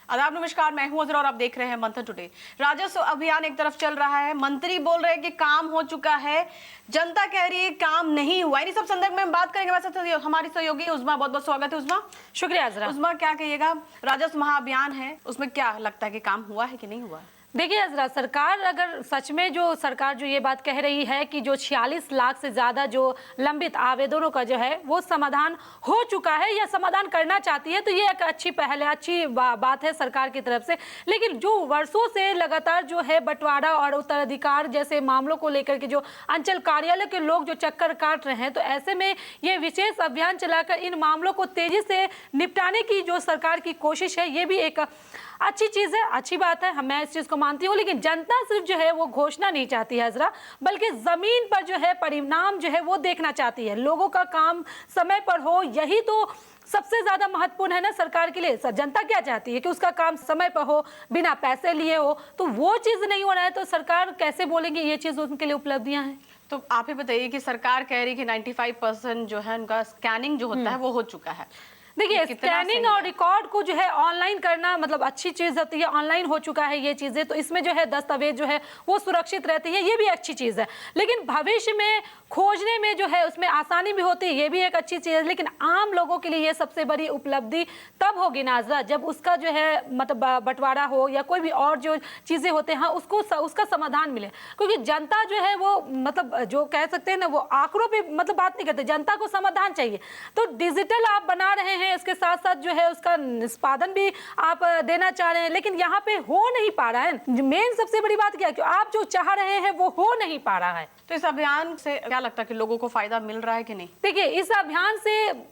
आदाब नमस्कार, मैं हूं अजरा और आप देख रहे हैं मंथन टुडे। राजस्व अभियान एक तरफ चल रहा है, मंत्री बोल रहे हैं कि काम हो चुका है, जनता कह रही है काम नहीं हुआ। इन्हीं सब संदर्भ में हम बात करेंगे। वैसे तो हमारी सहयोगी उस्मा, बहुत बहुत स्वागत है उस्मा। शुक्रिया अजरा। उस्मा, क्या कहिएगा, राजस्व महाअभियान है, उसमें क्या लगता है कि काम हुआ है कि नहीं हुआ? देखिए अजरा, सरकार अगर सच में सरकार ये बात कह रही है कि जो 46 लाख से ज्यादा जो लंबित आवेदनों का जो है वो समाधान हो चुका है या समाधान करना चाहती है, तो ये एक अच्छी पहल है, अच्छी बात है सरकार की तरफ से। लेकिन जो वर्षों से लगातार जो है बंटवारा और उत्तराधिकार जैसे मामलों को लेकर के जो अंचल कार्यालय के लोग जो चक्कर काट रहे हैं, तो ऐसे में ये विशेष अभियान चलाकर इन मामलों को तेजी से निपटाने की जो सरकार की कोशिश है, ये भी एक अच्छी चीज है, अच्छी बात है, मैं इस चीज को मानती हूँ। लेकिन जनता सिर्फ जो है वो घोषणा नहीं चाहती है अजरा, बल्कि जमीन पर जो है परिणाम जो है वो देखना चाहती है। लोगों का काम समय पर हो, यही तो सबसे ज्यादा महत्वपूर्ण है ना सरकार के लिए। जनता क्या चाहती है कि उसका काम समय पर हो, बिना पैसे लिए हो। तो वो चीज नहीं हो रहा है तो सरकार कैसे बोलेंगे ये चीज उनके लिए उपलब्धियां हैं। तो आप ही बताइए कि सरकार कह रही है कि 95% जो है उनका स्कैनिंग जो होता है वो हो चुका है। देखिए, स्कैनिंग और रिकॉर्ड को जो है ऑनलाइन करना मतलब अच्छी चीज होती है, ऑनलाइन हो चुका है ये चीजें, तो इसमें जो है दस्तावेज जो है वो सुरक्षित रहती है, ये भी अच्छी चीज है। लेकिन भविष्य में खोजने में जो है उसमें आसानी भी होती है, ये भी एक अच्छी चीज है। लेकिन आम लोगों के लिए ये सबसे बड़ी उपलब्धि तब होगी नाजरा, जब उसका जो है मतलब बंटवारा हो या कोई भी और जो चीजें होते हैं उसको उसका समाधान मिले। क्योंकि जनता जो है वो मतलब जो कह सकते हैं ना, वो आंकड़ों पे मतलब बात नहीं करते, जनता को समाधान चाहिए। तो डिजिटल आप बना रहे हैं, इसके साथ साथ जो है उसका निष्पादन भी आप देना चाह रहे हैं, लेकिन यहाँ पे हो नहीं पा रहा है। मेन सबसे बड़ी बात क्या है कि आप जो चाह रहे हैं वो हो नहीं पा रहा है। तो इस अभियान से क्या लगता है कि लोगों को फायदा मिल रहा है कि नहीं? देखिए, इस अभियान से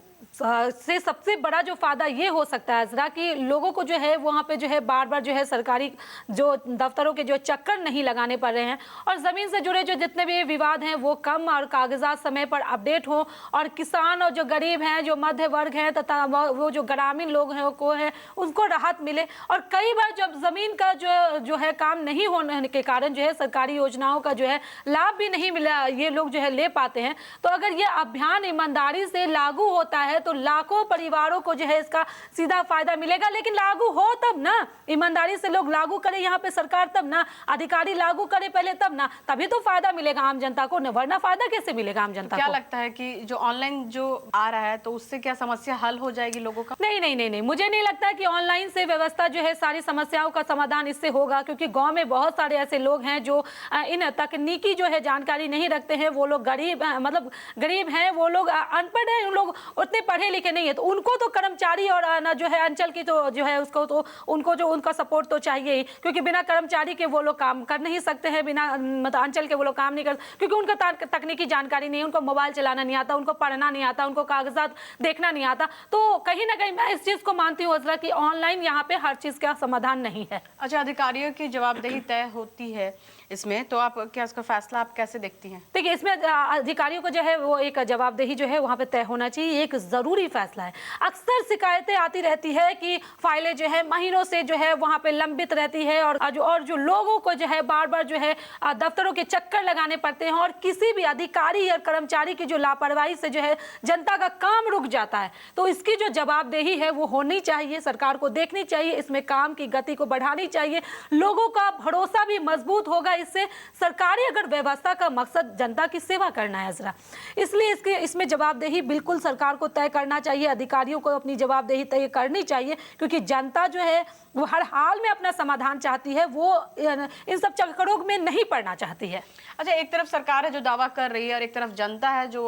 सबसे बड़ा जो फायदा ये हो सकता है अजरा कि लोगों को जो है वहाँ पे जो है बार बार जो है सरकारी जो दफ्तरों के जो चक्कर नहीं लगाने पड़ रहे हैं, और ज़मीन से जुड़े जो जितने भी विवाद हैं वो कम और कागजात समय पर अपडेट हो, और किसान और जो गरीब हैं, जो मध्य वर्ग हैं तथा वो जो ग्रामीण लोग हैं को है उनको राहत मिले। और कई बार जब ज़मीन का जो है काम नहीं होने के कारण जो है सरकारी योजनाओं का जो है लाभ भी नहीं मिला, ये लोग जो है ले पाते हैं। तो अगर ये अभियान ईमानदारी से लागू होता है तो लाखों परिवारों को जो है इसका सीधा फायदा मिलेगा। लेकिन लागू हो तब ना, ईमानदारी से लोग लागू करें यहाँ पे सरकार, तब ना अधिकारी लागू करे पहले, तब ना, तभी तो फायदा मिलेगा आम जनता को, वरना फायदा कैसे मिलेगा आम जनता को? क्या लगता है कि जो ऑनलाइन जो आ रहा है तो उससे क्या समस्या हल हो जाएगी लोगों का? नहीं नहीं नहीं नहीं, मुझे नहीं लगता कि ऑनलाइन से व्यवस्था जो है सारी समस्याओं का समाधान इससे होगा। क्योंकि गांव में बहुत सारे ऐसे लोग हैं जो इन तकनीकी जो है जानकारी नहीं रखते हैं, वो लोग गरीब मतलब गरीब हैं, वो लोग अनपढ़ हैं, उन लोग उतने पढ़े लिखे नहीं है। तो उनको तो कर्मचारी और ना जो है अंचल की तो जो है उसको तो उनको जो उनका सपोर्ट तो चाहिए ही, क्योंकि बिना कर्मचारी के वो लोग काम कर नहीं सकते हैं, बिना मतलब अंचल के वो लोग काम नहीं कर, क्योंकि उनका तकनीकी जानकारी नहीं है, उनको मोबाइल चलाना नहीं आता, उनको पढ़ना नहीं आता, उनको कागजात देखना नहीं आता। तो कहीं ना कहीं मैं इस चीज को मानती हूँ अजरा कि ऑनलाइन यहाँ पे हर चीज का समाधान नहीं है। अच्छा, अधिकारियों की जवाबदेही तय होती है इसमें, तो आप क्या इसका फैसला आप कैसे देखती हैं? देखिए, इसमें अधिकारियों को जो है वो एक जवाबदेही जो है वहाँ पे तय होना चाहिए, एक जरूरी फैसला है। अक्सर शिकायतें आती रहती है कि फाइलें जो है महीनों से जो है वहाँ पे लंबित रहती है, और जो लोगों को जो है बार बार जो है दफ्तरों के चक्कर लगाने पड़ते हैं, और किसी भी अधिकारी या कर्मचारी की जो लापरवाही से जो है जनता का काम रुक जाता है। तो इसकी जो जवाबदेही है वो होनी चाहिए, सरकार को देखनी चाहिए, इसमें काम की गति को बढ़ानी चाहिए, लोगों का भरोसा भी मजबूत होगा। इससे सरकारी अगर व्यवस्था का मकसद जनता की सेवा करना है अजरा, इसलिए इसमें जवाबदेही बिल्कुल सरकार को तय करना चाहिए, अधिकारियों को अपनी जवाबदेही तय करनी चाहिए। क्योंकि जनता जो है वो हर हाल में अपना समाधान चाहती है, वो इन सब चक्करों में नहीं पड़ना चाहती है। अच्छा, एक तरफ सरकार है जो दावा कर रही है और एक तरफ जनता है जो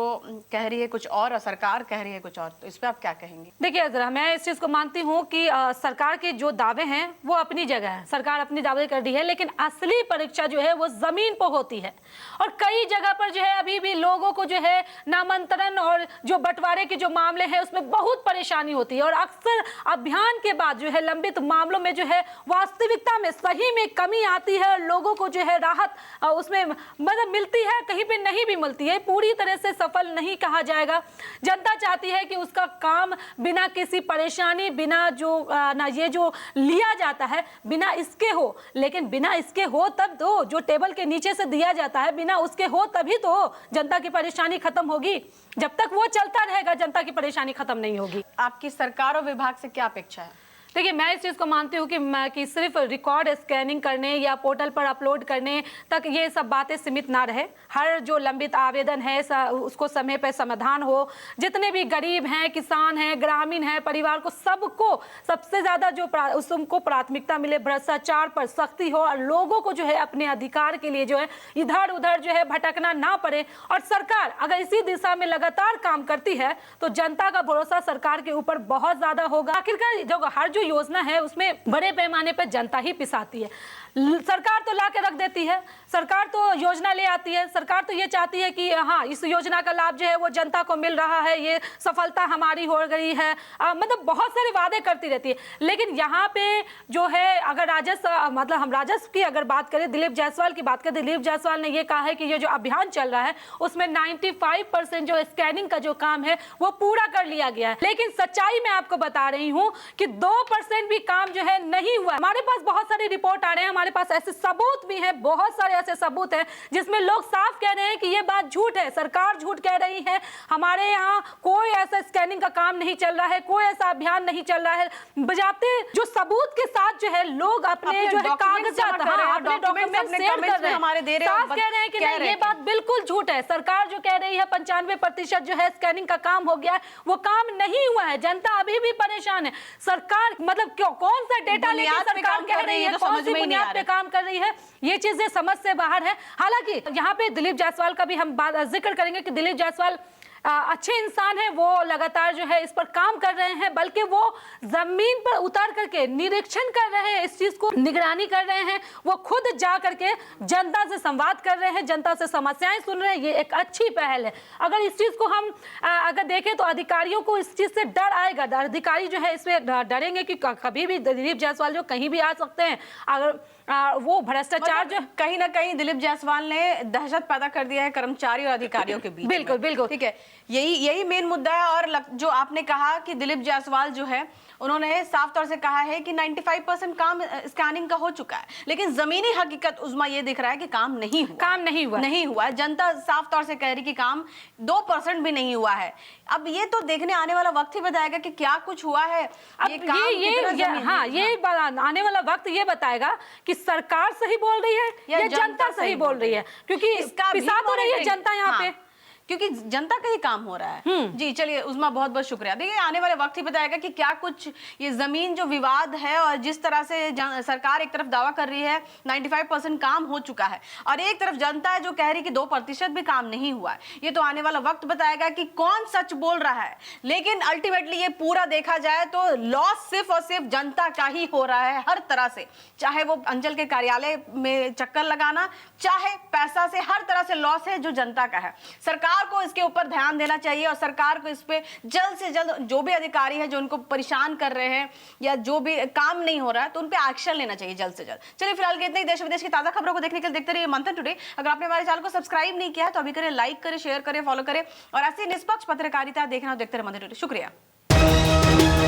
कह रही है कुछ और सरकार कह रही है कुछ और, तो इस पे आप क्या कहेंगे? देखिए जरा, मैं इस चीज को मानती हूँ कि सरकार के जो दावे हैं वो अपनी जगह है, सरकार अपनी दावे कर रही है, लेकिन असली परीक्षा जो है वो जमीन पर होती है। और कई जगह पर जो है अभी भी लोगों को जो है नामांतरण और जो बंटवारे के जो मामले हैं उसमें बहुत परेशानी होती है, और अक्सर अभियान के बाद जो है लंबित मामलों में जो है वास्तविकता में सही में कमी आती है, लोगों को जो है राहत उसमें मतलब मिलती है, कहीं पे नहीं भी मिलती है, पूरी तरह से सफल नहीं कहा जाएगा। जनता चाहती है कि उसका काम बिना किसी परेशानी, बिना जो ना ये जो लिया जाता है बिना इसके हो, लेकिन बिना इसके हो तब तो जो टेबल के नीचे से दिया जाता है बिना उसके हो तभी तो जनता की परेशानी खत्म होगी। जब तक वो चलता रहेगा जनता की परेशानी खत्म नहीं होगी। आपकी सरकार और विभाग से क्या अपेक्षा है? देखिए, मैं इस चीज को मानती हूँ कि सिर्फ रिकॉर्ड स्कैनिंग करने या पोर्टल पर अपलोड करने तक ये सब बातें सीमित ना रहे। हर जो लंबित आवेदन है उसको समय पर समाधान हो। जितने भी गरीब हैं, किसान हैं, ग्रामीण हैं, परिवार को सबको सबसे ज्यादा जो उसको प्राथमिकता मिले, भ्रष्टाचार पर सख्ती हो और लोगों को जो है अपने अधिकार के लिए जो है इधर उधर जो है भटकना ना पड़े। और सरकार अगर इसी दिशा में लगातार काम करती है तो जनता का भरोसा सरकार के ऊपर बहुत ज्यादा होगा। आखिरकार जो हर जो योजना है उसमें बड़े पैमाने पर जनता ही पिसाती है। सरकार तो ला के रख देती है, सरकार तो योजना ले आती है, सरकार तो ये चाहती है कि हाँ इस योजना का लाभ जो है वो जनता को मिल रहा है, ये सफलता हमारी हो गई है, मतलब बहुत सारे वादे करती रहती है। लेकिन यहाँ पे जो है अगर राजस्व मतलब हम राजस्व की अगर बात करें, दिलीप जायसवाल की बात करें, दिलीप जायसवाल ने ये कहा है कि ये जो अभियान चल रहा है उसमें 95% जो स्कैनिंग का जो काम है वो पूरा कर लिया गया है। लेकिन सच्चाई मैं आपको बता रही हूँ कि 2% भी काम जो है नहीं हुआ। हमारे पास बहुत सारे रिपोर्ट आ रहे हैं, हमारे पास ऐसे सबूत भी हैं, बहुत सारे ऐसे सबूत हैं जिसमें लोग साफ कह रहे हैं कि ये बात झूठ है, सरकार झूठ कह रही है, हमारे यहाँ कोई ऐसा स्कैनिंग का काम नहीं चल रहा है, कोई ऐसा अभियान नहीं चल रहा है। बजाते जो सबूत के साथ जो है लोग अपने जो है कागजात अपने डॉक्यूमेंट शेयर कर रहे हैं, साफ कह रहे हैं कि नहीं ये बात बिल्कुल झूठ है। सरकार जो कह रही है 95% जो है स्कैनिंग का काम हो गया है, वो काम नहीं हुआ है, जनता अभी भी परेशान है। सरकार मतलब क्यों, कौन सा डेटा लेकर सरकार कह रही है, कौन सी बुनियाद पे काम कर रही है, ये चीजें समझ से बाहर है। हालांकि यहाँ पे दिलीप जायसवाल का भी हम जिक्र करेंगे कि दिलीप जायसवाल अच्छे इंसान है, वो लगातार जो है इस पर काम कर रहे हैं, बल्कि वो जमीन पर उतर करके निरीक्षण कर रहे हैं, इस चीज को निगरानी कर रहे हैं, वो खुद जा करके जनता से संवाद कर रहे हैं, जनता से समस्याएं सुन रहे हैं। ये एक अच्छी पहल है। अगर इस चीज को हम अगर देखें तो अधिकारियों को इस चीज से डर आएगा, अधिकारी जो है इसमें डरेंगे कि कभी भी दिलीप जायसवाल जो कहीं भी आ सकते हैं। अगर वो भ्रष्टाचार जो कहीं ना कहीं दिलीप जायसवाल ने दहशत पैदा कर दिया है कर्मचारी और अधिकारियों के बीच। बिल्कुल बिल्कुल, ठीक है, यही मेन मुद्दा है। और जो आपने कहा कि दिलीप जायसवाल जो है उन्होंने साफ तौर से कहा है कि 95% काम स्कैनिंग का हो चुका है, लेकिन जमीनी हकीकत उज़्मा ये दिख रहा है कि काम नहीं हुआ है। जनता साफ तौर से कह रही कि काम 2% भी नहीं हुआ है। अब ये तो देखने आने वाला वक्त ही बताएगा कि क्या कुछ हुआ है। अब ये आने वाला वक्त ये बताएगा कि सरकार सही बोल रही है या जनता सही बोल रही है, क्योंकि पिसा तो रही है जनता यहाँ पे, क्योंकि जनता का ही काम हो रहा है। जी चलिए उज़्मा, बहुत बहुत शुक्रिया। देखिए आने वाले वक्त ही बताएगा कि क्या कुछ ये जमीन जो विवाद है और जिस तरह से सरकार एक तरफ दावा कर रही है 95% काम हो चुका है और एक तरफ जनता है जो कह रही कि 2% भी काम नहीं हुआ है, ये तो आने वाला वक्त बताएगा कि कौन सच बोल रहा है। लेकिन अल्टीमेटली ये पूरा देखा जाए तो लॉस सिर्फ और सिर्फ जनता का ही हो रहा है हर तरह से, चाहे वो अंचल के कार्यालय में चक्कर लगाना, चाहे पैसा से, हर तरह से लॉस है जो जनता का है। सरकार को इसके ऊपर ध्यान देना चाहिए और सरकार को इस पे जल्द से जल्द जो भी अधिकारी है जो उनको परेशान कर रहे हैं या जो भी काम नहीं हो रहा है तो उन पे एक्शन लेना चाहिए जल्द से जल्द। चलिए फिलहाल इतने ही। देश विदेश की ताजा खबरों को देखने के लिए देखते रहिए मंथन टुडे। अगर आपने हमारे चैनल को सब्सक्राइब नहीं किया है तो अभी करें, लाइक करें, शेयर करें, फॉलो करें और ऐसी निष्पक्ष पत्रकारिता देखना देखते रहे मंथन टुडे। शुक्रिया।